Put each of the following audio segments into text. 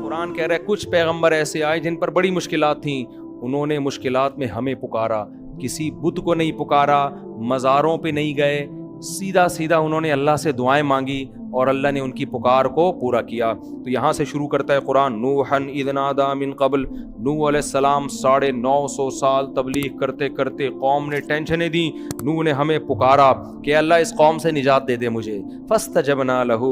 قرآن کہہ رہا ہے کچھ پیغمبر ایسے آئے جن پر بڑی مشکلات تھیں، انہوں نے مشکلات میں ہمیں پکارا، کسی بت کو نہیں پکارا، مزاروں پہ نہیں گئے، سیدھا سیدھا انہوں نے اللہ سے دعائیں مانگی اور اللہ نے ان کی پکار کو پورا کیا۔ تو یہاں سے شروع کرتا ہے قرآن، نوحًا اذ نادیٰ من قبل، نوح علیہ السلام 950 سال تبلیغ کرتے کرتے قوم نے ٹینشنیں دیں، نوح نے ہمیں پکارا کہ اللہ اس قوم سے نجات دے دے مجھے، فاستجبنا لہ،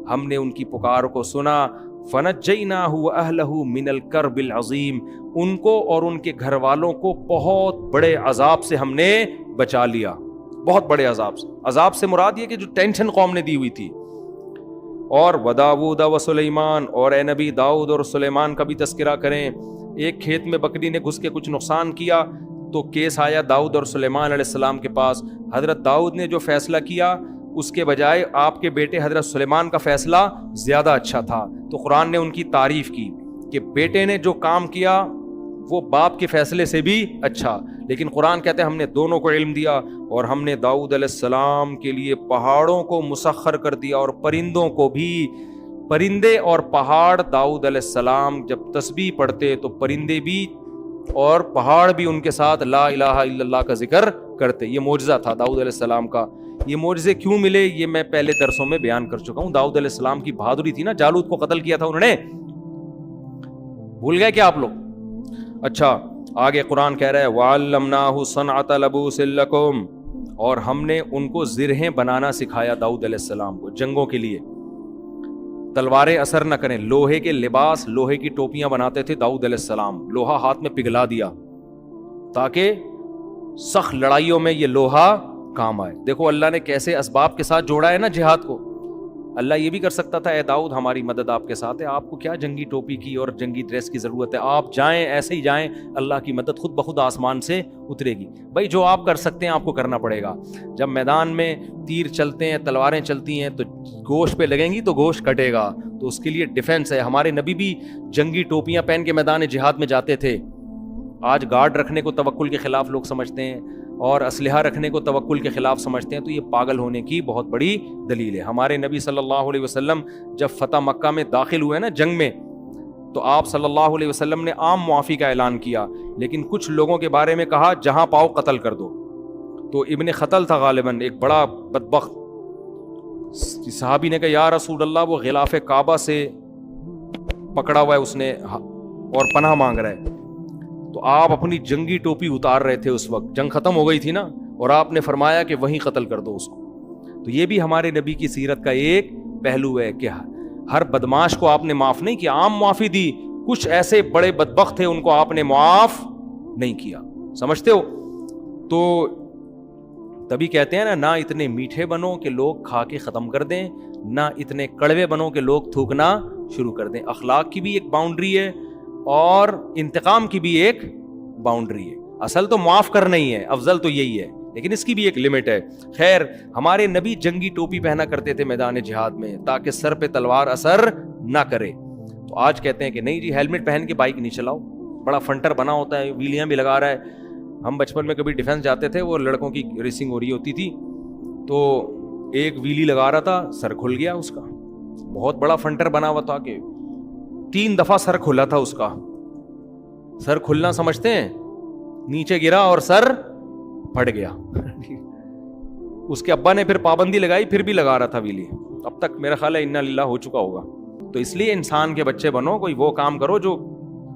ہم نے ان کی پکار کو سنا، فنجیناہ واہلہ من الکرب العظیم، ان کو اور ان کے گھر والوں کو بہت بڑے عذاب سے ہم نے بچا لیا، بہت بڑے عذاب سے مراد یہ کہ جو ٹینشن قوم نے دی ہوئی تھی۔ اور وداؤد و سلیمان، اور اے نبی داؤد اور سلیمان کا بھی تذکرہ کریں۔ ایک کھیت میں بکری نے گھس کے کچھ نقصان کیا تو کیس آیا داؤد اور سلیمان علیہ السلام کے پاس، حضرت داؤد نے جو فیصلہ کیا اس کے بجائے آپ کے بیٹے حضرت سلیمان کا فیصلہ زیادہ اچھا تھا، تو قرآن نے ان کی تعریف کی کہ بیٹے نے جو کام کیا وہ باپ کے فیصلے سے بھی اچھا، لیکن قرآن کہتے ہیں ہم نے دونوں کو علم دیا، اور ہم نے داؤد علیہ السلام کے لیے پہاڑوں کو مسخر کر دیا اور پرندوں کو بھی۔ پرندے اور پہاڑ، داؤد علیہ السلام جب تسبیح پڑھتے تو پرندے بھی اور پہاڑ بھی ان کے ساتھ لا الہ الا اللہ کا ذکر کرتے۔ یہ معجزہ تھا داؤد علیہ السلام کا۔ یہ معجزے کیوں ملے یہ میں پہلے درسوں میں بیان کر چکا ہوں۔ داؤد علیہ السلام کی بہادری تھی نا، جالوت کو قتل کیا تھا انہوں نے، بھول گئے کیا آپ لوگ؟ اچھا آگے قرآن کہہ رہا ہے وَعَلَّمْنَاهُ صَنْعَةَ لَبُوسٍ لَكُمْ، اور ہم نے ان کو زرہیں بنانا سکھایا داؤد علیہ السلام کو جنگوں کے لیے، تلواریں اثر نہ کریں، لوہے کے لباس، لوہے کی ٹوپیاں بناتے تھے داؤد علیہ السلام، لوہا ہاتھ میں پگھلا دیا تاکہ سخت لڑائیوں میں یہ لوہا کام آئے۔ دیکھو اللہ نے کیسے اسباب کے ساتھ جوڑا ہے نا جہاد کو۔ اللہ یہ بھی کر سکتا تھا اے داؤد ہماری مدد آپ کے ساتھ ہے، آپ کو کیا جنگی ٹوپی کی اور جنگی ڈریس کی ضرورت ہے، آپ جائیں ایسے ہی جائیں، اللہ کی مدد خود بخود آسمان سے اترے گی۔ بھائی جو آپ کر سکتے ہیں آپ کو کرنا پڑے گا۔ جب میدان میں تیر چلتے ہیں، تلواریں چلتی ہیں تو گوشت پہ لگیں گی تو گوشت کٹے گا، تو اس کے لیے ڈیفنس ہے۔ ہمارے نبی بھی جنگی ٹوپیاں پہن کے میدان جہاد میں جاتے تھے۔ آج گارڈ رکھنے کو توکل کے خلاف لوگ سمجھتے ہیں اور اسلحہ رکھنے کو توکل کے خلاف سمجھتے ہیں، تو یہ پاگل ہونے کی بہت بڑی دلیل ہے۔ ہمارے نبی صلی اللہ علیہ وسلم جب فتح مکہ میں داخل ہوئے نا جنگ میں، تو آپ صلی اللہ علیہ وسلم نے عام معافی کا اعلان کیا، لیکن کچھ لوگوں کے بارے میں کہا جہاں پاؤ قتل کر دو۔ تو ابن خطل تھا غالباً، ایک بڑا بدبخت صحابی نے کہا یا رسول اللہ وہ غلاف کعبہ سے پکڑا ہوا ہے اس نے اور پناہ مانگ رہا ہے۔ تو آپ اپنی جنگی ٹوپی اتار رہے تھے، اس وقت جنگ ختم ہو گئی تھی نا، اور آپ نے فرمایا کہ وہیں قتل کر دو اس کو۔ تو یہ بھی ہمارے نبی کی سیرت کا ایک پہلو ہے کہ ہر بدماش کو آپ نے معاف نہیں کیا، عام معافی دی، کچھ ایسے بڑے بدبخت تھے ان کو آپ نے معاف نہیں کیا، سمجھتے ہو؟ تو تبھی کہتے ہیں نا، نہ اتنے میٹھے بنو کہ لوگ کھا کے ختم کر دیں، نہ اتنے کڑوے بنو کہ لوگ تھوکنا شروع کر دیں۔ اخلاق کی بھی ایک باؤنڈری ہے اور انتقام کی بھی ایک باؤنڈری ہے۔ اصل تو معاف کرنا ہی ہے، افضل تو یہی ہے، لیکن اس کی بھی ایک لمٹ ہے۔ خیر ہمارے نبی جنگی ٹوپی پہنا کرتے تھے میدان جہاد میں تاکہ سر پہ تلوار اثر نہ کرے۔ تو آج کہتے ہیں کہ نہیں جی ہیلمٹ پہن کے بائک نہیں چلاؤ، بڑا فنٹر بنا ہوتا ہے، ویلیاں بھی لگا رہا ہے۔ ہم بچپن میں کبھی ڈیفینس جاتے تھے، وہ لڑکوں کی ریسنگ ہو رہی ہوتی تھی، تو ایک ویلی لگا رہا تھا، سر کھل گیا اس کا، بہت بڑا فنٹر بنا ہوا تھا کہ 3 دفعہ سر کھلا تھا اس کا۔ سر کھلنا سمجھتے ہیں، نیچے گرا اور سر پھٹ گیا۔ اس کے ابا نے پھر پابندی لگائی، پھر بھی لگا رہا تھا ویلی، اب تک میرا خیال ہے انا للہ ہو چکا ہوگا۔ تو اس لیے انسان کے بچے بنو، کوئی وہ کام کرو جو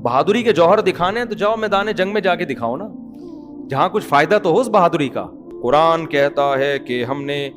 بہادری کے جوہر دکھانے، تو جاؤ میدان جنگ میں جا کے دکھاؤ نا، جہاں کچھ فائدہ تو ہو اس بہادری کا۔ قرآن کہتا ہے کہ ہم نے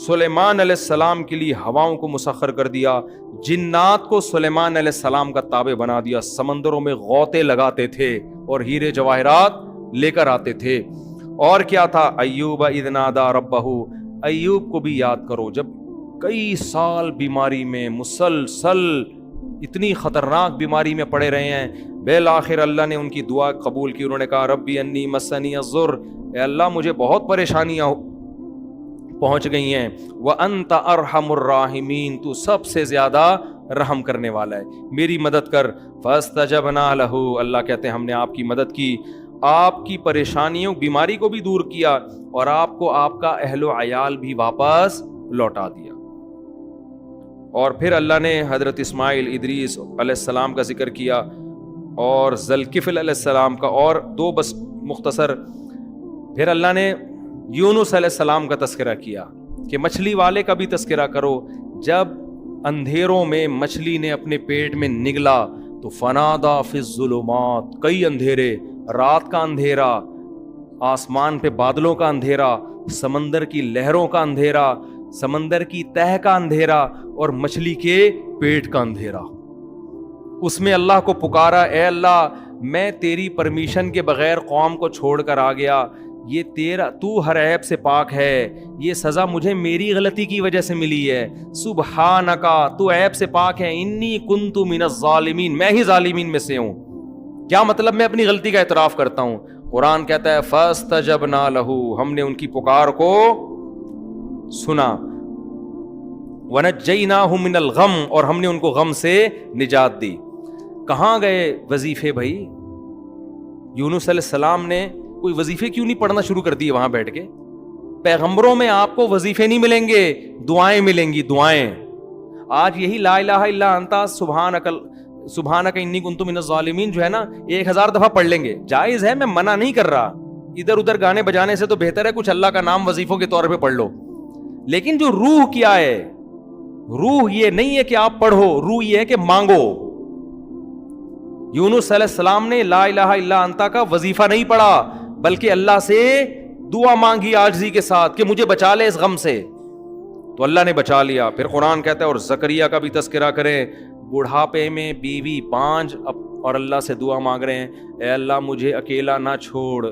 سلیمان علیہ السلام کے لیے ہواؤں کو مسخر کر دیا، جنات کو سلیمان علیہ السلام کا تابع بنا دیا، سمندروں میں غوطے لگاتے تھے اور ہیرے جواہرات لے کر آتے تھے۔ اور کیا تھا؟ ایوب اذ نادیٰ ربہ، ایوب کو بھی یاد کرو جب کئی سال بیماری میں مسلسل اتنی خطرناک بیماری میں پڑے رہے ہیں، بالآخر اللہ نے ان کی دعا قبول کی، انہوں نے کہا ربی انی مسنی الضر، اے اللہ مجھے بہت پریشانیاں پہنچ گئی ہیں، وَأَنْتَ أَرْحَمُ الرَّاحِمِينَ، تو سب سے زیادہ رحم کرنے والا ہے، میری مدد کر۔ فَاسْتَجَبْنَا لَهُ، اللہ کہتے ہیں ہم نے آپ کی مدد کی، آپ کی پریشانیوں بیماری کو بھی دور کیا اور آپ کو آپ کا اہل و عیال بھی واپس لوٹا دیا۔ اور پھر اللہ نے حضرت اسماعیل ادریس علیہ السلام کا ذکر کیا اور ذوالکفل علیہ السلام کا، اور دو بس مختصر. پھر اللہ نے یونس علیہ السلام کا تذکرہ کیا کہ مچھلی والے کا بھی تذکرہ کرو. جب اندھیروں میں مچھلی نے اپنے پیٹ میں نگلا تو فنادا فی الظلمات، کئی اندھیرے، رات کا اندھیرا، آسمان پہ بادلوں کا اندھیرا، سمندر کی لہروں کا اندھیرا، سمندر کی تہہ کا اندھیرا، اور مچھلی کے پیٹ کا اندھیرا. اس میں اللہ کو پکارا، اے اللہ میں تیری پرمیشن کے بغیر قوم کو چھوڑ کر آ گیا، یہ تیرا، تو ہر عیب سے پاک ہے، یہ سزا مجھے میری غلطی کی وجہ سے ملی ہے. سبحانکا، تو عیب سے پاک ہے، انی کنت من الظالمین، میں ہی ظالمین میں سے ہوں. کیا مطلب؟ میں اپنی غلطی کا اعتراف کرتا ہوں. قرآن کہتا ہے فاستجبنا لہ، ہم نے ان کی پکار کو سنا. ونجیناہ من الغم، اور ہم نے ان کو غم سے نجات دی. کہاں گئے وظیفے بھائی؟ یونس علیہ السلام نے کوئی وظیفے کیوں نہیں پڑھنا شروع کر دیے وہاں بیٹھ کے؟ پیغمبروں میں آپ کو وظیفے نہیں ملیں گے، دعائیں ملیں گی، دعائیں. آج یہی لا الہ الا انت سبحانک انی کنت من الظالمین جو ہے نا، 1000 دفعہ پڑھ لیں گے، جائز ہے، میں منع نہیں کر رہا. ادھر ادھر گانے بجانے سے تو بہتر ہے کچھ اللہ کا نام وظیفوں کے طور پہ پڑھ لو. لیکن جو روح کیا ہے، روح یہ نہیں ہے کہ آپ پڑھو، روح یہ ہے کہ مانگو. یونس علیہ السلام نے لا الہ الا انت کا وظیفہ نہیں پڑھا، بلکہ اللہ سے دعا مانگی عاجزی کے ساتھ کہ مجھے بچا لے اس غم سے، تو اللہ نے بچا لیا. پھر قرآن کہتا ہے اور زکریا کا بھی تذکرہ کریں، بڑھاپے میں بیوی 5 اور اللہ سے دعا مانگ رہے ہیں، اے اللہ مجھے اکیلا نہ چھوڑ،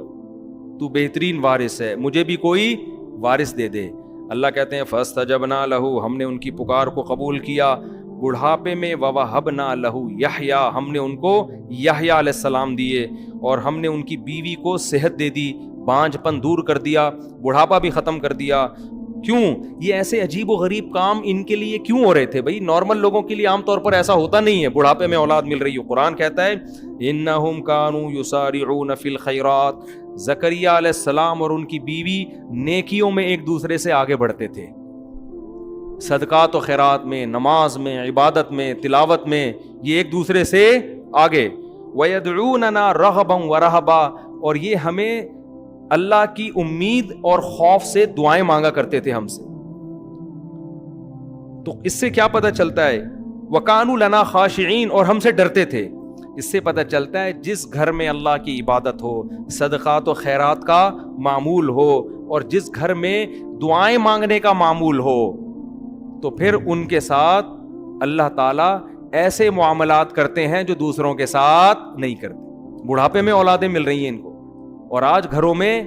تو بہترین وارث ہے، مجھے بھی کوئی وارث دے دے. اللہ کہتے ہیں فاستجبنا لہ، ہم نے ان کی پکار کو قبول کیا. بڑھاپے میں ووہبنا لہ یحییٰ، ہم نے ان کو یحییٰ علیہ السلام دیے، اور ہم نے ان کی بیوی کو صحت دے دی، بانجھ پن دور کر دیا، بڑھاپا بھی ختم کر دیا. کیوں؟ یہ ایسے عجیب و غریب کام ان کے لیے کیوں ہو رہے تھے بھائی؟ نارمل لوگوں کے لیے عام طور پر ایسا ہوتا نہیں ہے، بڑھاپے میں اولاد مل رہی ہو. قرآن کہتا ہے انہم کانوا یسارعون فی الخیرات، زکریا علیہ السلام اور ان کی بیوی نیکیوں میں ایک دوسرے سے آگے بڑھتے تھے، صدقات و خیرات میں، نماز میں، عبادت میں، تلاوت میں، یہ ایک دوسرے سے آگے. وَيَدْعُونَنَا رَغَبًا وَرَهَبًا، اور یہ ہمیں اللہ کی امید اور خوف سے دعائیں مانگا کرتے تھے ہم سے. تو اس سے کیا پتہ چلتا ہے؟ وَكَانُوا لَنَا خَاشِعِينَ، اور ہم سے ڈرتے تھے. اس سے پتہ چلتا ہے جس گھر میں اللہ کی عبادت ہو، صدقات و خیرات کا معمول ہو، اور جس گھر میں دعائیں مانگنے کا معمول ہو، تو پھر ان کے ساتھ اللہ تعالیٰ ایسے معاملات کرتے ہیں جو دوسروں کے ساتھ نہیں کرتے. بڑھاپے میں اولادیں مل رہی ہیں ان کو، اور آج گھروں میں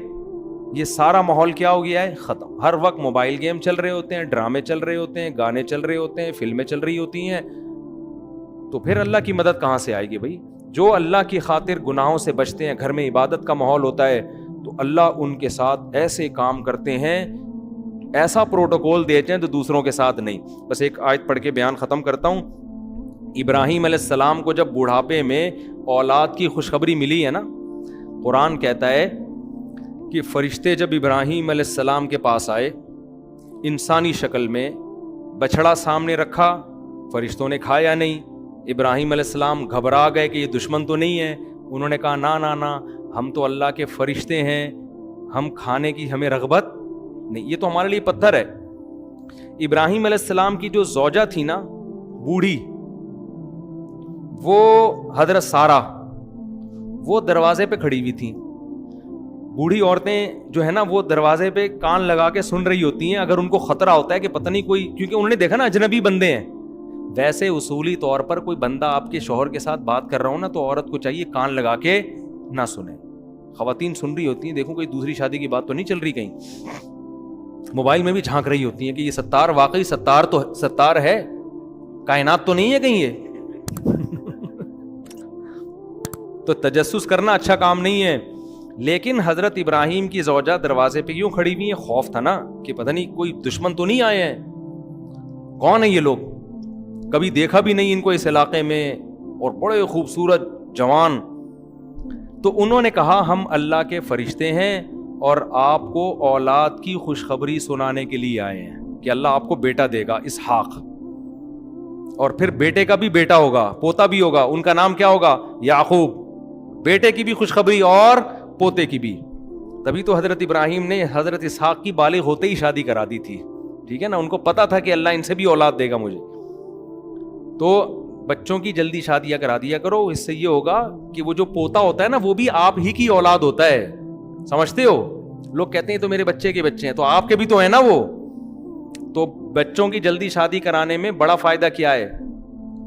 یہ سارا ماحول کیا ہو گیا ہے؟ ختم. ہر وقت موبائل گیم چل رہے ہوتے ہیں، ڈرامے چل رہے ہوتے ہیں، گانے چل رہے ہوتے ہیں، فلمیں چل رہی ہوتی ہیں. تو پھر اللہ کی مدد کہاں سے آئے گی بھائی؟ جو اللہ کی خاطر گناہوں سے بچتے ہیں، گھر میں عبادت کا ماحول ہوتا ہے، تو اللہ ان کے ساتھ ایسے کام کرتے ہیں، ایسا پروٹوکول دیتے ہیں تو دوسروں کے ساتھ نہیں. بس ایک آیت پڑھ کے بیان ختم کرتا ہوں. ابراہیم علیہ السلام کو جب بڑھاپے میں اولاد کی خوشخبری ملی ہے نا، قرآن کہتا ہے کہ فرشتے جب ابراہیم علیہ السلام کے پاس آئے انسانی شکل میں، بچڑا سامنے رکھا، فرشتوں نے کھایا نہیں. ابراہیم علیہ السلام گھبرا گئے کہ یہ دشمن تو نہیں ہے. انہوں نے کہا نا نا نا، ہم تو اللہ کے فرشتے ہیں، ہم کھانے کی ہمیں رغبت نہیں، یہ تو ہمارے لیے پتھر ہے. ابراہیم علیہ السلام کی جو زوجہ تھی نا، بوڑھی، وہ حضرت سارہ، وہ دروازے پہ کھڑی ہوئی تھیں. بوڑھی عورتیں جو ہے نا، وہ دروازے پہ کان لگا کے سن رہی ہوتی ہیں. اگر ان کو خطرہ ہوتا ہے کہ پتہ نہیں کوئی، کیونکہ انہوں نے دیکھا نا اجنبی بندے ہیں. ویسے اصولی طور پر کوئی بندہ آپ کے شوہر کے ساتھ بات کر رہا ہو نا، تو عورت کو چاہیے کان لگا کے نہ سنیں. خواتین سن رہی ہوتی ہیں، دیکھو کوئی دوسری شادی کی بات تو نہیں چل رہی کہیں. موبائل میں بھی جھانک رہی ہوتی ہیں کہ یہ ستار واقعی ستار ہے، کائنات تو نہیں ہے کہیں یہ. تو تجسس کرنا اچھا کام نہیں ہے. لیکن حضرت ابراہیم کی زوجہ دروازے پہ کیوں کھڑی ہوئی ہیں؟ خوف تھا نا کہ پتہ نہیں کوئی دشمن تو نہیں آئے ہیں، کون ہیں یہ لوگ، کبھی دیکھا بھی نہیں ان کو اس علاقے میں، اور بڑے خوبصورت جوان. تو انہوں نے کہا ہم اللہ کے فرشتے ہیں اور آپ کو اولاد کی خوشخبری سنانے کے لیے آئے ہیں کہ اللہ آپ کو بیٹا دے گا، اسحاق. اور پھر بیٹے کا بھی بیٹا ہوگا, پوتا بھی ہوگا, ان کا نام کیا ہوگا؟ یعقوب. بیٹے کی بھی خوشخبری اور پوتے کی بھی. تبھی تو حضرت ابراہیم نے حضرت اسحاق کی بالغ ہوتے ہی شادی کرا دی تھی, ٹھیک ہے نا, ان کو پتا تھا کہ اللہ ان سے بھی اولاد دے گا مجھے. تو بچوں کی جلدی شادیاں کرا دیا کرو, اس سے یہ ہوگا کہ وہ جو پوتا ہوتا ہے نا وہ بھی آپ ہی کی اولاد ہوتا ہے. سمجھتے ہو؟ لوگ کہتے ہیں تو میرے بچے کے بچے ہیں, تو آپ کے بھی تو ہیں نا وہ. تو بچوں کی جلدی شادی کرانے میں بڑا فائدہ کیا ہے؟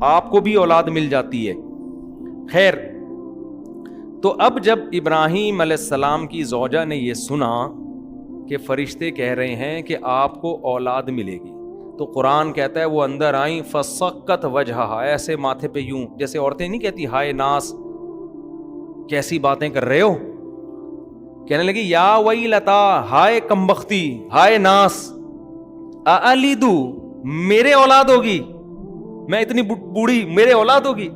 آپ کو بھی اولاد مل جاتی ہے. خیر, تو اب جب ابراہیم علیہ السلام کی زوجہ نے یہ سنا کہ فرشتے کہہ رہے ہیں کہ آپ کو اولاد ملے گی, تو قرآن کہتا ہے وہ اندر آئیں فسقت وجہہا, ایسے ماتھے پہ یوں, جیسے عورتیں نہیں کہتی ہائے ناس کیسی باتیں کر رہے ہو, کہنے لگی یا ویلتا, ہائے کمبختی, ہائے ناس, الیدو, میرے اولاد ہوگی, میں اتنی بوڑھی, میرے اولاد ہوگی,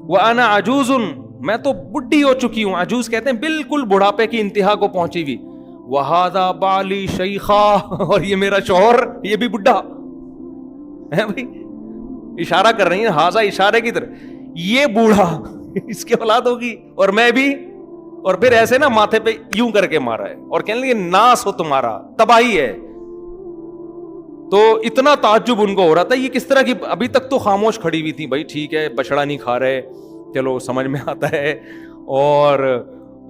وانا عجوز, میں تو بڈھی ہو چکی ہوں. عجوز کہتے ہیں بالکل بڑھاپے کی انتہا کو پہنچی ہوئی. وہذا بالی شیخا, اور یہ میرا شوہر یہ بھی بڈھا ہے. بھائی اشارہ کر رہی ہیں, ہاذا اشارے کی طرف, یہ بوڑھا, اس کی اولاد ہوگی اور میں بھی. اور پھر ایسے نا ماتھے پہ یوں کر کے مارا ہے اور کہنے لگے ناس ہو تمہارا, تباہی ہے. تو اتنا تعجب ان کو ہو رہا تھا, یہ کس طرح کی, ابھی تک تو خاموش کھڑی ہوئی تھی, بھائی ٹھیک ہے بچڑا نہیں کھا رہے, چلو سمجھ میں آتا ہے, اور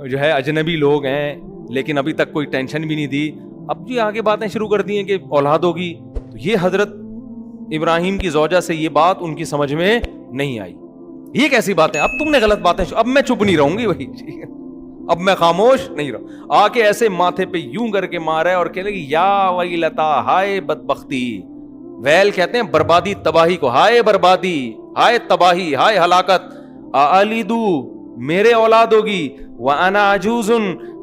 جو ہے اجنبی لوگ ہیں, لیکن ابھی تک کوئی ٹینشن بھی نہیں دی. اب جی آگے باتیں شروع کر دی ہیں کہ اولاد ہوگی. تو یہ حضرت ابراہیم کی زوجہ سے یہ بات ان کی سمجھ میں نہیں آئی. یہ کیسی بات ہے, اب تم نے غلط باتیں, اب میں چپ نہیں رہوں گی, وہی اب میں خاموش نہیں رہوں. آ کے ایسے ماتھے پہ یوں کر کے مارا ہے اور کہنے لگی یا ویلتا, ہائے بدبختی. ویل کہتے ہیں بربادی, تباہی کو, ہائے بربادی, ہائے تباہی, ہائے ہلاکت. الیدو, میرے اولاد ہوگی, وانا عجوز,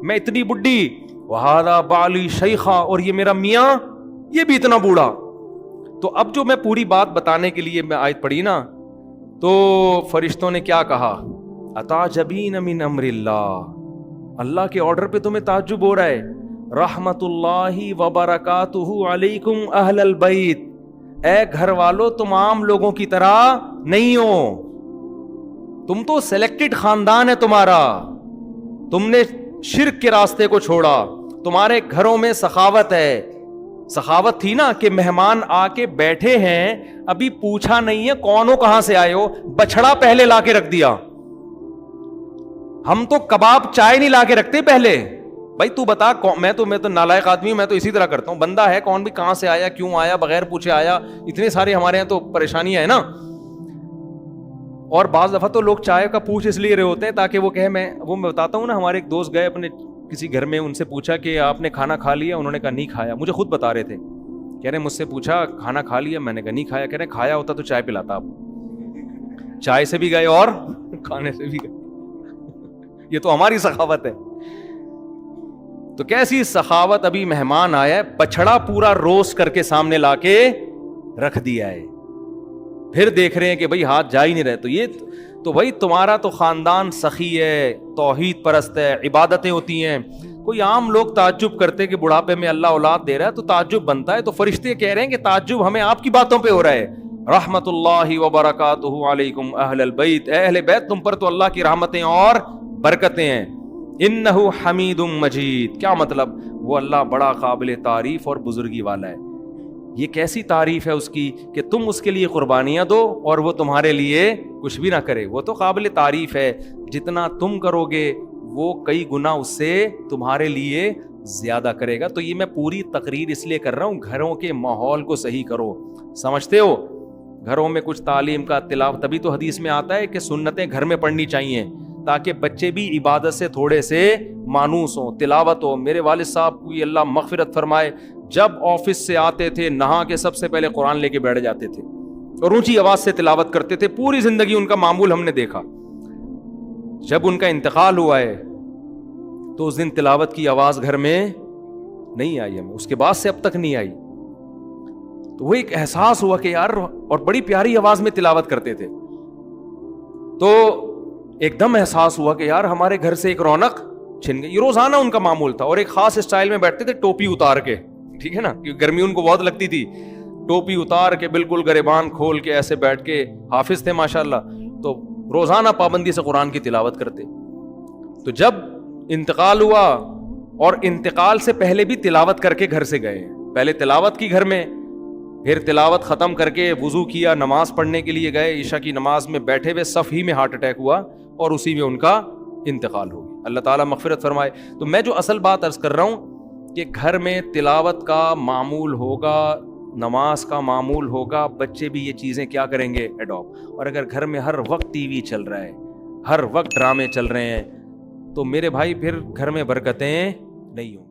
میں اتنی بڈھی, وہذا بالی شیخا, اور یہ میرا میاں یہ بھی اتنا بوڑھا. تو اب جو میں پوری بات بتانے کے لیے میں آیت پڑھی نا, تو فرشتوں نے کیا کہا, اتعجبین من امر اللہ, اللہ کے آرڈر پہ تمہیں تعجب ہو رہا ہے. رحمت اللہ وبرکاتہ علیکم اہل البیت, اے گھر والو تم عام لوگوں کی طرح نہیں ہو, تم تو سلیکٹڈ خاندان ہے تمہارا, تم نے شرک کے راستے کو چھوڑا, تمہارے گھروں میں سخاوت ہے. سخاوت تھی نا کہ مہمان آ کے بیٹھے ہیں, ابھی پوچھا نہیں ہے کون ہو کہاں سے آئے ہو, بچڑا پہلے لا کے رکھ دیا. ہم تو کباب چائے نہیں لا کے رکھتے پہلے, بھائی تو بتا, میں تو نالائق آدمی ہوں, میں تو اسی طرح کرتا ہوں, بندہ ہے کون بھی کہاں سے آیا, کیوں آیا, بغیر پوچھے آیا, اتنے سارے ہمارے یہاں تو پریشانیاں ہیں نا. اور بعض دفعہ تو لوگ چائے کا پوچھ اس لیے رہے ہوتے ہیں تاکہ وہ کہے, میں بتاتا ہوں نا, ہمارے ایک دوست گئے اپنے کسی گھر میں, ان سے پوچھا کہ آپ نے کھانا کھا لیا, انہوں نے کہا نہیں کھایا. مجھے خود بتا رہے تھے, کہہ رہے مجھ سے پوچھا کھانا کھا لیا, میں نے کہا نہیں کھایا. کہہ رہے کھایا ہوتا تو چائے پلاتا, آپ چائے سے بھی گئے اور کھانے سے بھی گئے. یہ تو ہماری سخاوت ہے. تو کیسی سخاوت, ابھی مہمان آیا ہے, بچڑا پورا روسٹ کر کے سامنے لا کے رکھ دیا ہے, پھر دیکھ رہے ہیں کہ بھئی ہاتھ جا ہی نہیں رہے. تو یہ تو بھائی تمہارا تو خاندان سخی ہے, توحید پرست ہے, عبادتیں ہوتی ہیں. کوئی عام لوگ تعجب کرتے کہ بڑھاپے میں اللہ اولاد دے رہا ہے, تو تعجب بنتا ہے. تو فرشتے کہہ رہے ہیں کہ تعجب ہمیں آپ کی باتوں پہ ہو رہا ہے. رحمت اللہ وبرکاتہ علیکم اہل البیت, اے اہل بیت تم پر تو اللہ کی رحمتیں اور برکتیں ہیں. انہ حمید مجید, کیا مطلب, وہ اللہ بڑا قابل تعریف اور بزرگی والا ہے. یہ کیسی تعریف ہے اس کی کہ تم اس کے لیے قربانیاں دو اور وہ تمہارے لیے کچھ بھی نہ کرے. وہ تو قابل تعریف ہے, جتنا تم کرو گے وہ کئی گنا اس سے تمہارے لیے زیادہ کرے گا. تو یہ میں پوری تقریر اس لیے کر رہا ہوں, گھروں کے ماحول کو صحیح کرو. سمجھتے ہو, گھروں میں کچھ تعلیم کا تلاوت, تبھی تو حدیث میں آتا ہے کہ سنتیں گھر میں پڑھنی چاہیے تاکہ بچے بھی عبادت سے تھوڑے سے مانوس ہوں, تلاوت ہو. میرے والد صاحب کو اللہ مغفرت فرمائے, جب آفس سے آتے تھے نہا کے سب سے پہلے قرآن لے کے بیٹھ جاتے تھے اور اونچی آواز سے تلاوت کرتے تھے. پوری زندگی ان کا معمول ہم نے دیکھا. جب ان کا انتقال ہوا ہے تو اس دن تلاوت کی آواز گھر میں نہیں آئی, ہمیں اس کے بعد سے اب تک نہیں آئی. تو وہ ایک احساس ہوا کہ یار, اور بڑی پیاری آواز میں تلاوت کرتے تھے. تو ایک دم احساس ہوا کہ یار ہمارے گھر سے ایک رونق چھن گئی. یہ روزانہ ان کا معمول تھا, اور ایک خاص اسٹائل میں بیٹھتے تھے, ٹوپی اتار کے, ٹھیک ہے نا, کیونکہ گرمی ان کو بہت لگتی تھی. ٹوپی اتار کے بالکل گریبان کھول کے ایسے بیٹھ کے حافظ تھے ماشاءاللہ, تو روزانہ پابندی سے قرآن کی تلاوت کرتے. تو جب انتقال ہوا, اور انتقال سے پہلے بھی تلاوت کر کے گھر سے گئے, پہلے تلاوت کی گھر میں, پھر تلاوت ختم کر کے وضو کیا, نماز پڑھنے کے لیے گئے, عشاء کی نماز میں بیٹھے ہوئے صف ہی میں ہارٹ اٹیک ہوا اور اسی میں ان کا انتقال ہو گیا. اللہ تعالیٰ مغفرت فرمائے. تو میں جو اصل بات عرض کر رہا ہوں کہ گھر میں تلاوت کا معمول ہوگا, نماز کا معمول ہوگا, بچے بھی یہ چیزیں کیا کریں گے, اڈاپٹ. اور اگر گھر میں ہر وقت ٹی وی چل رہا ہے, ہر وقت ڈرامے چل رہے ہیں, تو میرے بھائی پھر گھر میں برکتیں نہیں ہوں.